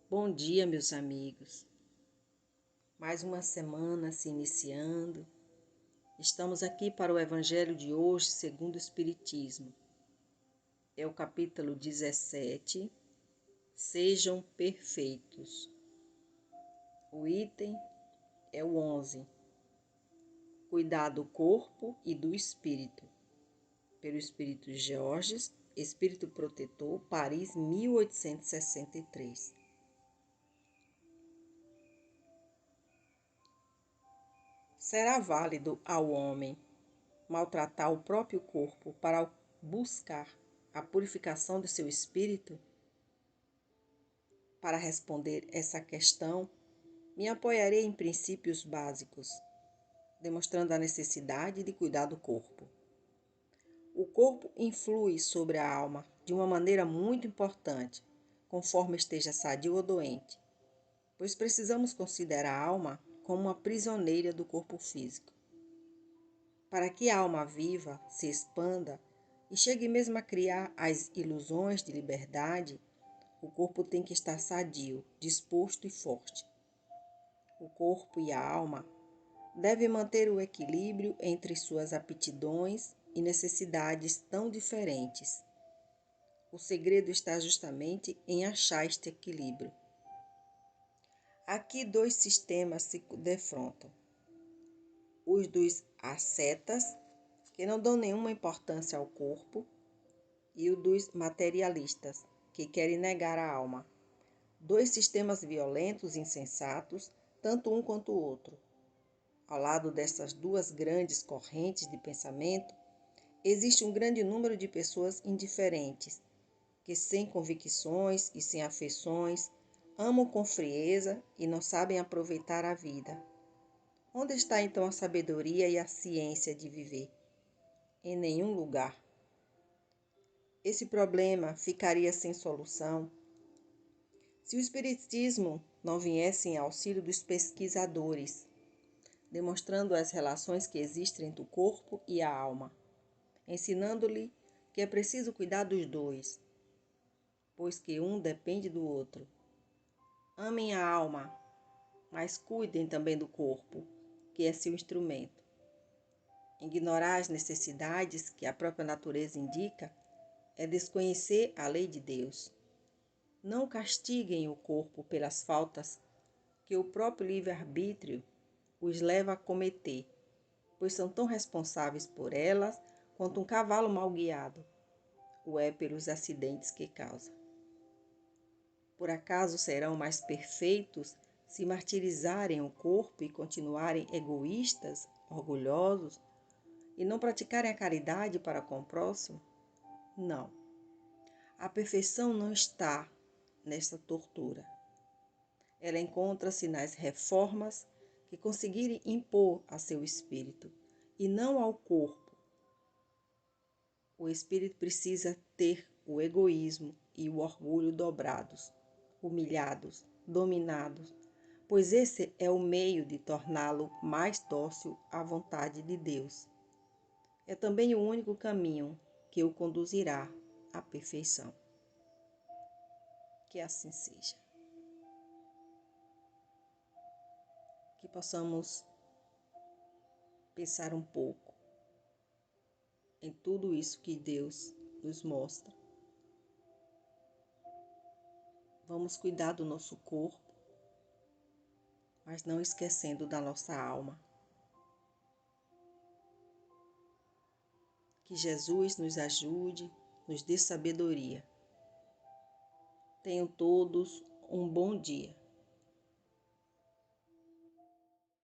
Bom dia, meus amigos. Mais uma semana se iniciando. Estamos aqui para o Evangelho de hoje, segundo o Espiritismo. É o capítulo 17. Sejam perfeitos. O item é o 11. Cuidar do corpo e do espírito. Pelo Espírito Georges, Espírito Protetor, Paris, 1863. Será válido ao homem maltratar o próprio corpo para buscar a purificação do seu espírito? Para responder essa questão, me apoiarei em princípios básicos, demonstrando a necessidade de cuidar do corpo. O corpo influi sobre a alma de uma maneira muito importante, conforme esteja sadio ou doente, pois precisamos considerar a alma como uma prisioneira do corpo físico. Para que a alma viva, se expanda e chegue mesmo a criar as ilusões de liberdade, o corpo tem que estar sadio, disposto e forte. O corpo e a alma devem manter o equilíbrio entre suas aptidões e necessidades tão diferentes. O segredo está justamente em achar este equilíbrio. Aqui dois sistemas se defrontam. Os dos ascetas, que não dão nenhuma importância ao corpo, e o dos materialistas, que querem negar a alma. Dois sistemas violentos e insensatos, tanto um quanto o outro. Ao lado dessas duas grandes correntes de pensamento, existe um grande número de pessoas indiferentes, que sem convicções e sem afeições, amam com frieza e não sabem aproveitar a vida. Onde está então a sabedoria e a ciência de viver? Em nenhum lugar. Esse problema ficaria sem solução se o Espiritismo não viesse em auxílio dos pesquisadores, demonstrando as relações que existem entre o corpo e a alma, ensinando-lhe que é preciso cuidar dos dois, pois que um depende do outro. Amem a alma, mas cuidem também do corpo, que é seu instrumento. Ignorar as necessidades que a própria natureza indica é desconhecer a lei de Deus. Não castiguem o corpo pelas faltas que o próprio livre-arbítrio os leva a cometer, pois são tão responsáveis por elas quanto um cavalo mal guiado o é pelos acidentes que causa. Por acaso serão mais perfeitos se martirizarem o corpo e continuarem egoístas, orgulhosos, e não praticarem a caridade para com o próximo? Não. A perfeição não está nesta tortura. Ela encontra-se nas reformas que conseguirem impor a seu espírito, e não ao corpo. O espírito precisa ter o egoísmo e o orgulho dobrados, humilhados, dominados, pois esse é o meio de torná-lo mais dócil à vontade de Deus. É também o único caminho que o conduzirá à perfeição. Que assim seja. Que possamos pensar um pouco em tudo isso que Deus nos mostra. Vamos cuidar do nosso corpo, mas não esquecendo da nossa alma. Que Jesus nos ajude, nos dê sabedoria. Tenham todos um bom dia.